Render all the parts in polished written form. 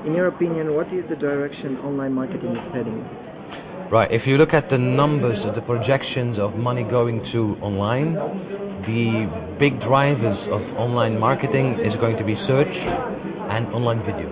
In your opinion, what is the direction online marketing is heading? Right, if you look at the numbers of the projections of money going to online, the big drivers of online marketing is going to be search and online video.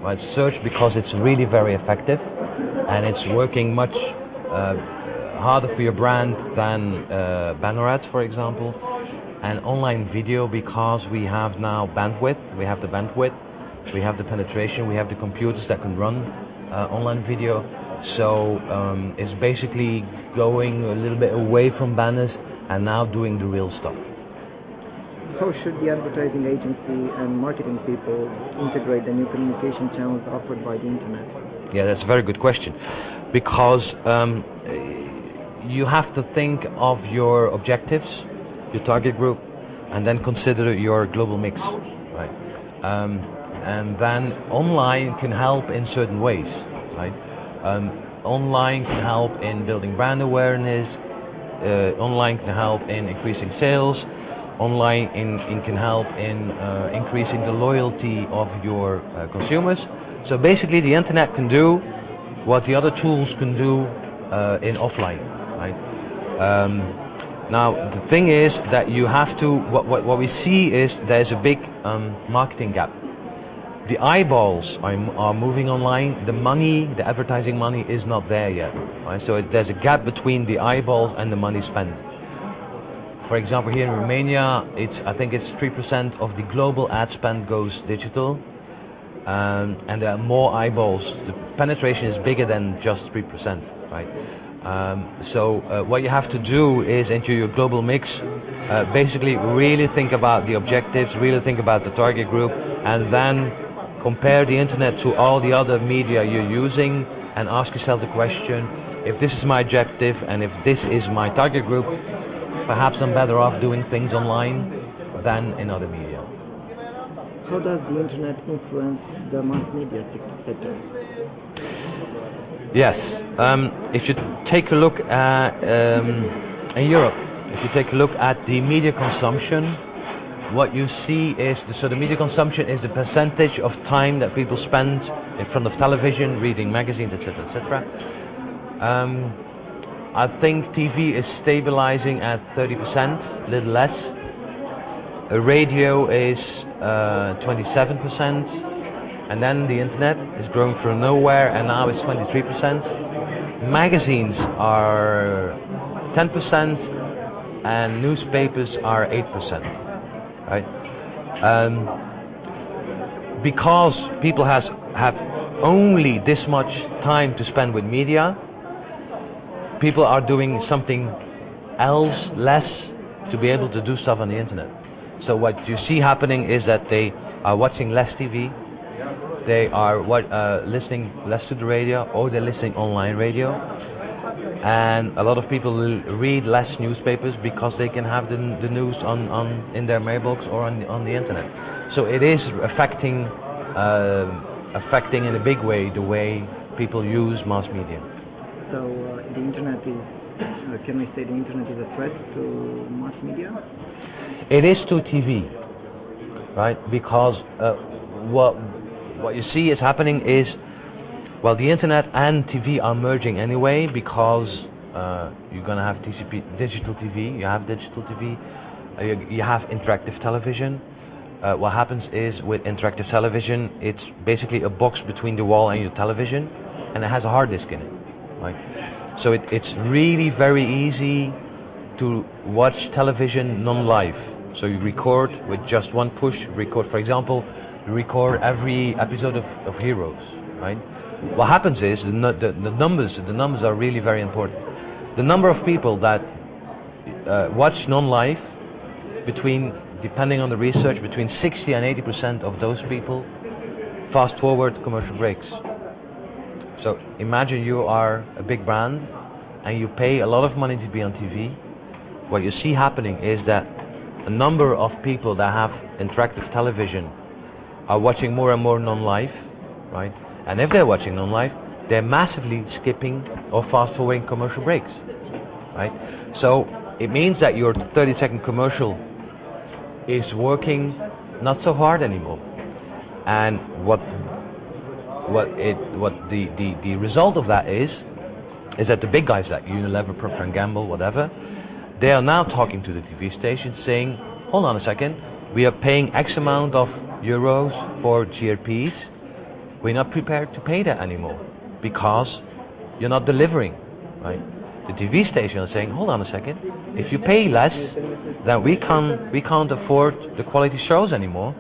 Right, search because it's really very effective and it's working much harder for your brand than banner ads, for example. And online video because we have now bandwidth, we have the penetration, we have the computers that can run online video. So it's basically going a little bit away from banners and now doing the real stuff. How should the advertising agency and marketing people integrate the new communication channels offered by the internet? Yeah, that's a very good question. Because you have to think of your objectives, your target group, and then consider your global mix. Right? And then online can help in certain ways. Right? Online can help in building brand awareness, online can help in increasing sales, online can help in increasing the loyalty of your consumers. So basically the internet can do what the other tools can do in offline. Right? Now the thing is that you have to, what we see is there's a big marketing gap. The eyeballs are moving online. The money, the advertising money, is not there yet. Right? So there's a gap between the eyeballs and the money spent. For example, here in Romania, I think it's 3% of the global ad spend goes digital, and there are more eyeballs. The penetration is bigger than just 3%. Right? So what you have to do is into your global mix, basically really think about the objectives, really think about the target group, and then compare the internet to all the other media you're using and ask yourself the question, if this is my objective and if this is my target group, perhaps I'm better off doing things online than in other media. How does the internet influence the mass media sector? Yes, if you take a look at, in Europe, if you take a look at the media consumption, what you see is, so the media consumption is the percentage of time that people spend in front of television, reading magazines, etc., etc. I think TV is stabilizing at 30%, a little less. Radio is 27%, and then the internet is growing from nowhere, and now it's 23%. Magazines are 10%, and newspapers are 8%. Right? Because people have only this much time to spend with media, people are doing something else less to be able to do stuff on the internet. So what you see happening is that they are watching less TV, they are listening less to the radio, or they're listening online radio. And a lot of people will read less newspapers because they can have the news in their mailbox or on the internet. So it is affecting in a big way the way people use mass media. So the internet is, can we say the internet is a threat to mass media? It is to TV, right? Because what you see is happening is, well, the internet and TV are merging anyway because you're going to have digital TV, you have digital TV, you have interactive television. What happens is with interactive television, it's basically a box between the wall and your television, and it has a hard disk in it. Right? So it's really very easy to watch television non-live. So you record with just one push, for example, you record every episode of Heroes, right? What happens is the numbers are really very important. The number of people that watch non-live, depending on the research, between 60 and 80% of those people fast forward commercial breaks. So imagine you are a big brand and you pay a lot of money to be on TV. What you see happening is that a number of people that have interactive television are watching more and more non-live, right? And if they're watching non-live, they're massively skipping or fast-forwarding commercial breaks, right? So it means that your 30-second commercial is working not so hard anymore. And what what the result of that is that the big guys like Unilever, Procter & Gamble, whatever, they are now talking to the TV stations saying, hold on a second, we are paying X amount of euros for GRPs, we're not prepared to pay that anymore because you're not delivering, right? The TV station is saying, hold on a second, if you pay less, then we can't afford the quality shows anymore.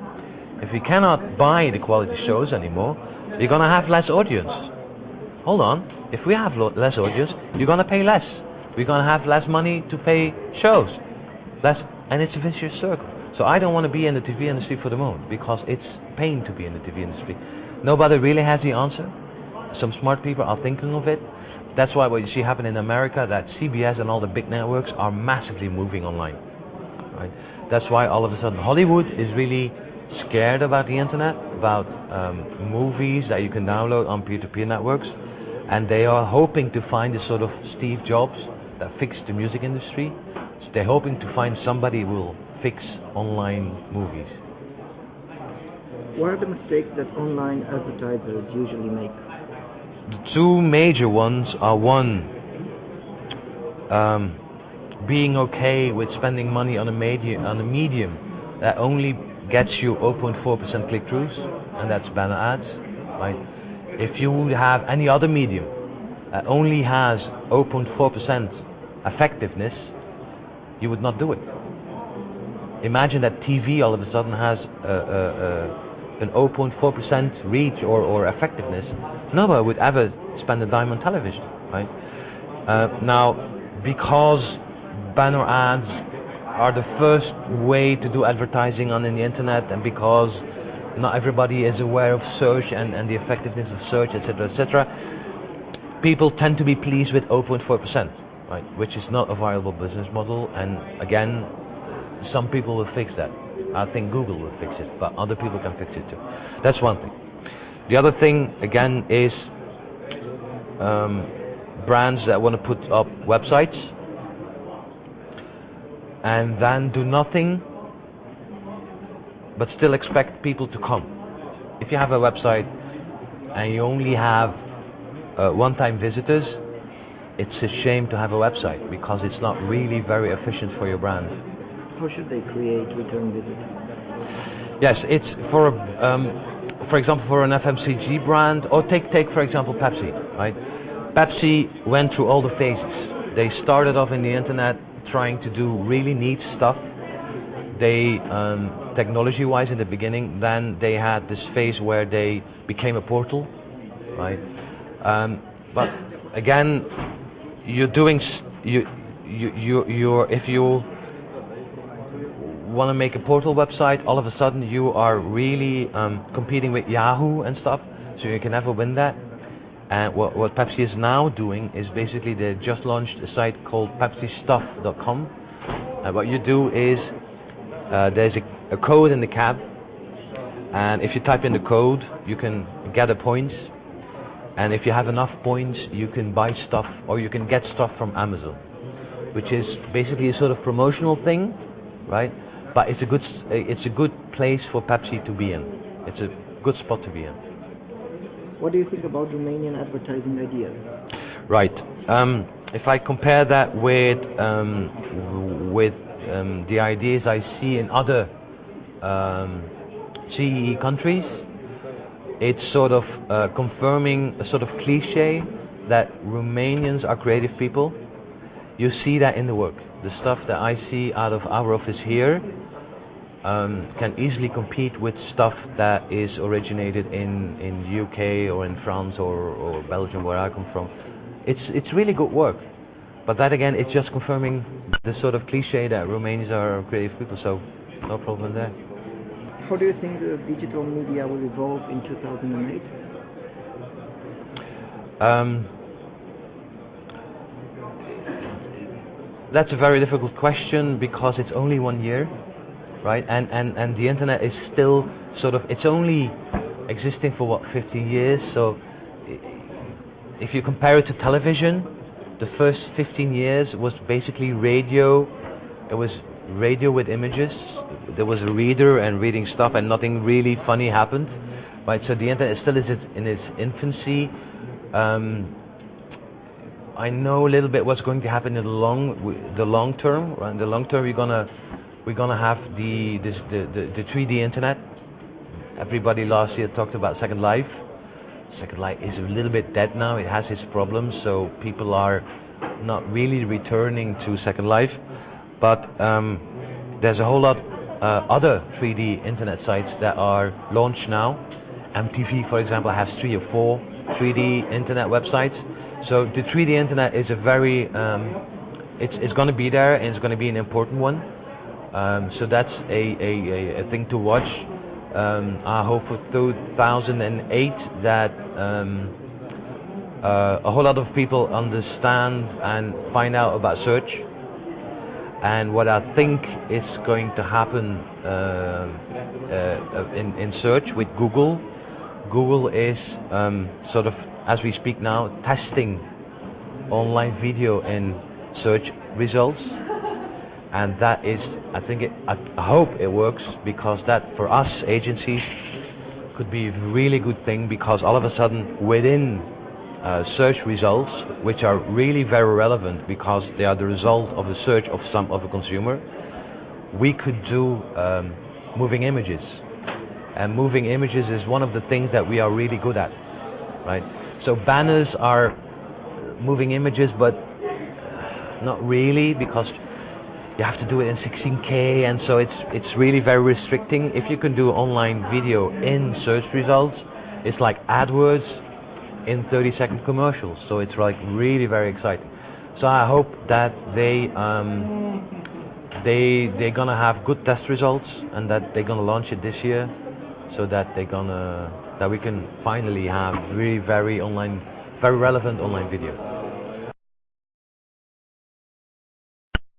If we cannot buy the quality shows anymore, you're gonna have less audience. Hold on, if we have less audience, you're gonna pay less. We're gonna have less money to pay shows. And it's a vicious circle. So I don't want to be in the TV industry for the moment because it's pain to be in the TV industry. Nobody really has the answer. Some smart people are thinking of it. That's why what you see happen in America, that CBS and all the big networks are massively moving online. Right? That's why all of a sudden Hollywood is really scared about the internet, about movies that you can download on peer-to-peer networks, and they are hoping to find the sort of Steve Jobs that fixed the music industry. So they're hoping to find somebody who will fix online movies. What are the mistakes that online advertisers usually make? The two major ones are one, being okay with spending money on a medium that only gets you 0.4% click-throughs, and that's banner ads, right? If you have any other medium that only has 0.4% effectiveness, you would not do it. Imagine that TV all of a sudden has an 0.4% reach or effectiveness. Nobody would ever spend a dime on television, right? Now, because banner ads are the first way to do advertising on the internet, and because not everybody is aware of search and the effectiveness of search, etc., people tend to be pleased with 0.4%, right? Which is not a viable business model. And again, some people will fix that. I think Google will fix it, but other people can fix it too. That's one thing. The other thing, again, is brands that want to put up websites and then do nothing but still expect people to come. If you have a website and you only have one-time visitors, it's a shame to have a website because it's not really very efficient for your brand. How should they create return visitors? Yes, it's for example, for an FMCG brand, or take for example Pepsi, right? Pepsi went through all the phases. They started off in the internet trying to do really neat stuff. They, technology-wise in the beginning, then they had this phase where they became a portal, right? But again, you're doing, if you want to make a portal website, all of a sudden you are really competing with Yahoo and stuff, so you can never win that. And what Pepsi is now doing is basically they just launched a site called PepsiStuff.com. And what you do is there's a code in the cab, and if you type in the code, you can gather points. And if you have enough points, you can buy stuff, or you can get stuff from Amazon, which is basically a sort of promotional thing, right? But it's a good place for Pepsi to be in. It's a good spot to be in. What do you think about Romanian advertising ideas? Right. If I compare that with the ideas I see in other CEE countries, it's sort of confirming a sort of cliche that Romanians are creative people. You see that in the work. The stuff that I see out of our office here can easily compete with stuff that is originated in UK or in France or Belgium, where I come from. It's really good work. But that again, it's just confirming the sort of cliche that Romanians are creative people, so no problem there. How do you think the digital media will evolve in 2008? That's a very difficult question because it's only 1 year, right? And the internet is still sort of, it's only existing for what, 50 years? So if you compare it to television, the first 15 years was basically radio. It was radio with images. There was a reader and reading stuff, and nothing really funny happened. right? So the internet still is in its infancy. I know a little bit what's going to happen in the long term. Right? In the long term, we're gonna have the 3D internet. Everybody last year talked about Second Life. Second Life is a little bit dead now. It has its problems, so people are not really returning to Second Life. But there's a whole lot other 3D internet sites that are launched now. MTV, for example, has 3 or 4 3D internet websites. So the 3D internet is a very, it's going to be there, and it's going to be an important one. So that's a thing to watch. I hope for 2008 that a whole lot of people understand and find out about search. And what I think is going to happen in search with Google. Google is sort of, as we speak now, testing online video in search results, and that is, I hope it works, because that for us agencies could be a really good thing, because all of a sudden within search results, which are really very relevant because they are the result of the search of a consumer, we could do moving images. And moving images is one of the things that we are really good at, right? So banners are moving images, but not really, because you have to do it in 16K, and so it's really very restricting. If you can do online video in search results, it's like AdWords in 30-second commercials. So it's like really very exciting. So I hope that they're gonna have good test results, and that they're gonna launch it this year, so that we can finally have really very relevant online video.